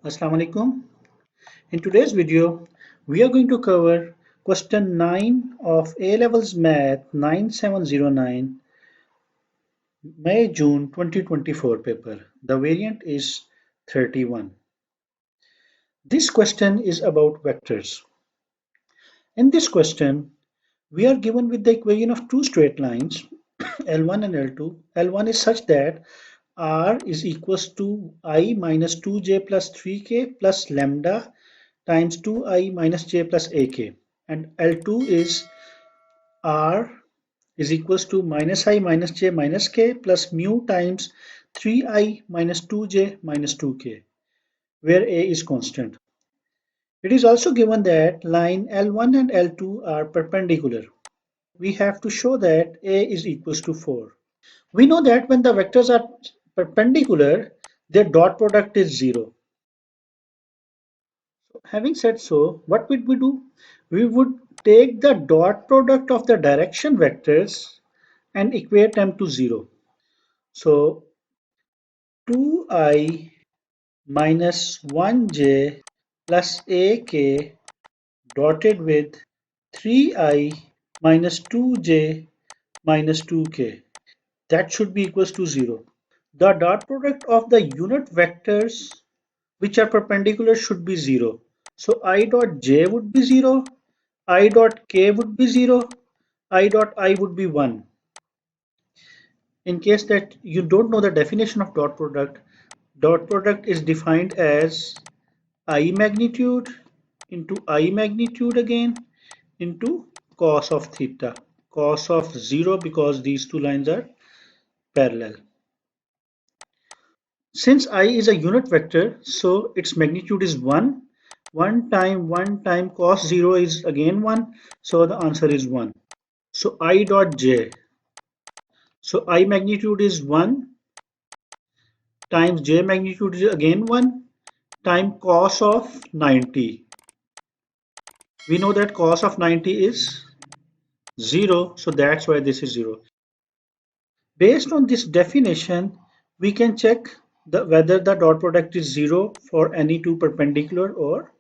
Assalamu alaikum. In today's video, we are going to cover question 9 of A Levels Math 9709 May-June 2024 paper. The variant is 31. This question is about vectors. In this question, we are given with the equation of two straight lines L1 and L2. L1 is such that R is equals to I minus 2j plus 3k plus lambda times 2I minus j plus ak, and L2 is R is equals to minus I minus j minus k plus mu times 3I minus 2j minus 2k, where A is constant. It is also given that line L1 and L2 are perpendicular. We have to show that A is equals to 4. We know that when the vectors are perpendicular, their dot product is 0. Having said so, what would we do? We would take the dot product of the direction vectors and equate them to 0. So 2i minus 1j plus ak dotted with 3i minus 2j minus 2k. That should be equals to 0. The dot product of the unit vectors which are perpendicular should be 0. So I dot j would be 0, I dot k would be 0, I dot I would be 1. In case that you don't know the definition of dot product is defined as I magnitude into I magnitude again into cos of theta, cos of 0, because these two lines are parallel. Since I is a unit vector, so its magnitude is 1. 1 time cos 0 is again 1, so the answer is 1. So I dot j, so I magnitude is 1 times j magnitude is again 1 time cos of 90. We know that cos of 90 is 0, so that's why this is 0. Based on this definition, we can check whether the dot product is 0 for any two perpendicular or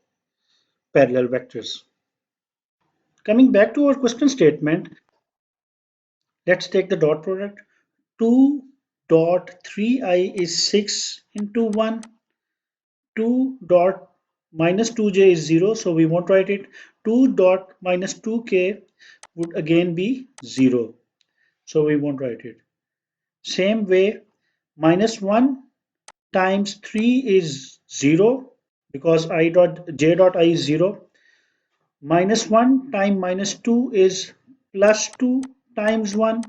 parallel vectors. Coming back to our question statement, let's take the dot product. 2 dot 3i is 6 into 1. 2 dot minus 2j is 0, so we won't write it. 2 dot minus 2k would again be 0, so we won't write it. Same way, minus 1 times 3 is 0, because I dot j dot I is 0. Minus 1 times minus 2 is plus 2 times 1.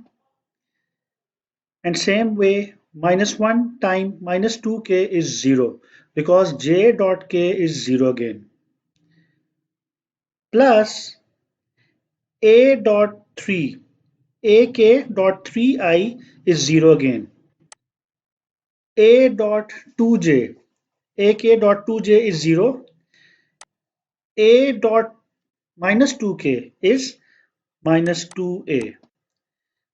And same way, minus 1 times minus 2k is 0, because j dot k is 0 again. Plus a dot 3, ak dot 3i is 0 again. A dot 2j, ak dot 2j is 0. A dot minus 2k is minus 2a.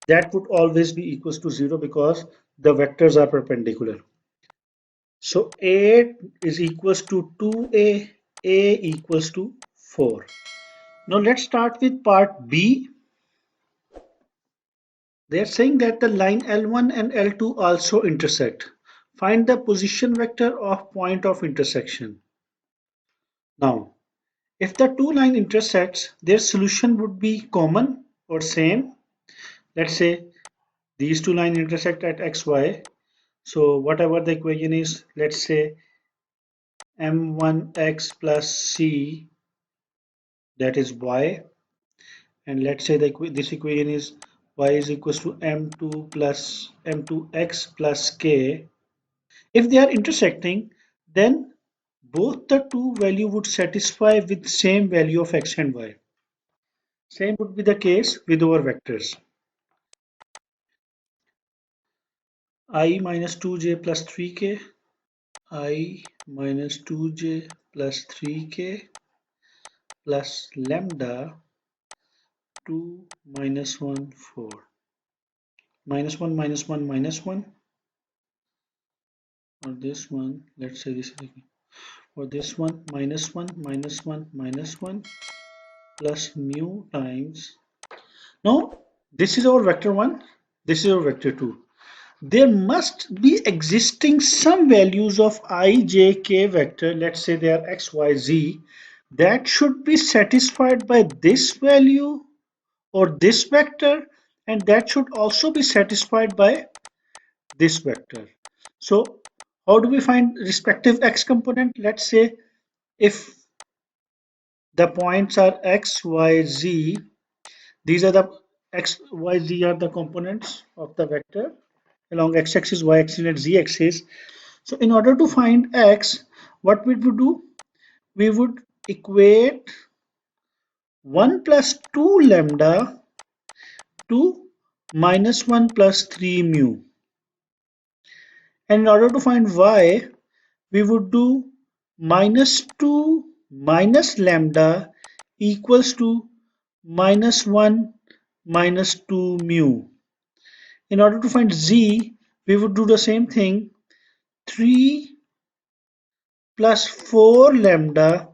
That would always be equals to 0 because the vectors are perpendicular. So A is equals to 2a, A equals to 4. Now let's start with part B. They are saying that the line L1 and L2 also intersect. Find the position vector of point of intersection. Now, if the two lines intersects, their solution would be common or same. Let's say these two lines intersect at xy. So whatever the equation is, let's say m1x plus c, that is y, and let's say this equation is y is equals to m2 plus m2x plus k. If they are intersecting, then both the two value would satisfy with same value of x and y. Same would be the case with our vectors. I minus 2j plus 3k, I minus 2j plus 3k plus lambda 2 minus 1 4. Minus 1 minus 1 minus 1, or this one, let's say this is for this one, minus 1, minus 1, minus 1 plus mu times. Now, this is our vector 1, this is our vector 2. There must be existing some values of I, j, k vector, let's say they are x, y, z, that should be satisfied by this value or this vector, and that should also be satisfied by this vector. So how do we find respective x component? Let's say if the points are x, y, z, these are the x, y, z are the components of the vector along x-axis, y-axis and z-axis. So in order to find x, what we would do? We would equate 1 plus 2 lambda to minus 1 plus 3 mu. And in order to find y, we would do minus 2 minus lambda equals to minus 1 minus 2 mu. In order to find z, we would do the same thing. 3 plus 4 lambda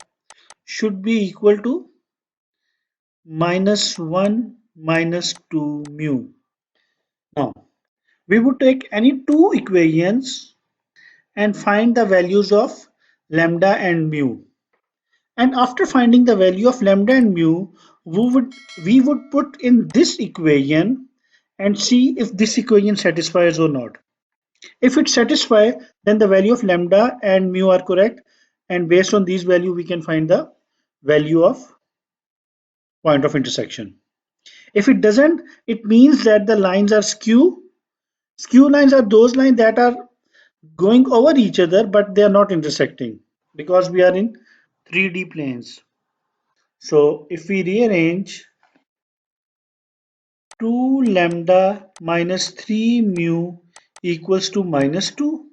should be equal to minus 1 minus 2 mu. Now, we would take any two equations and find the values of lambda and mu. And after finding the value of lambda and mu, we would put in this equation and see if this equation satisfies or not. If it satisfies, then the value of lambda and mu are correct, and based on these value we can find the value of point of intersection. If it doesn't, it means that the lines are skew. Skew lines are those lines that are going over each other but they are not intersecting because we are in 3D planes. So if we rearrange 2 lambda minus 3 mu equals to minus 2.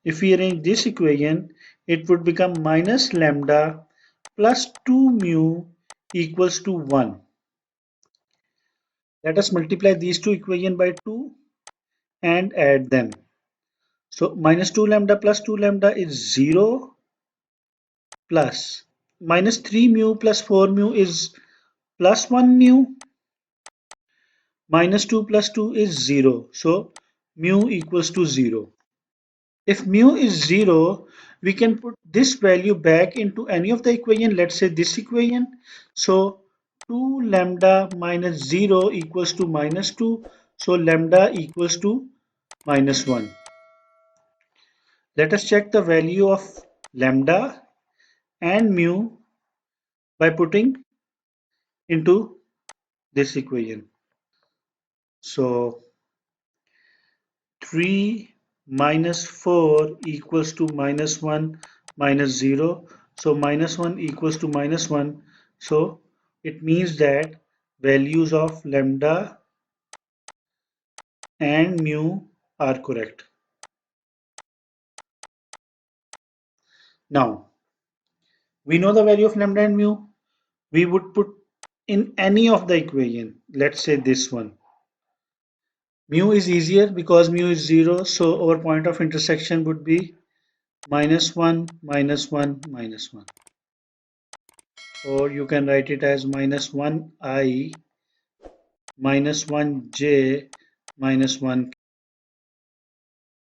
If we arrange this equation, it would become minus lambda plus 2 mu equals to 1. Let us multiply these two equations by 2 and add them. So minus 2 lambda plus 2 lambda is 0 plus minus 3 mu plus 4 mu is plus 1 mu. Minus 2 plus 2 is 0. So mu equals to 0. If mu is 0, we can put this value back into any of the equation. Let's say this equation. So 2 lambda minus 0 equals to minus 2. So lambda equals to minus 1. Let us check the value of lambda and mu by putting into this equation. So 3 minus 4 equals to minus 1 minus 0. So minus 1 equals to minus 1. So it means that values of lambda and mu are correct. Now, we know the value of lambda and mu. We would put in any of the equation. Let's say this one. Mu is easier because mu is 0. So our point of intersection would be minus 1, minus 1, minus 1. Or you can write it as minus 1i minus 1j minus 1k.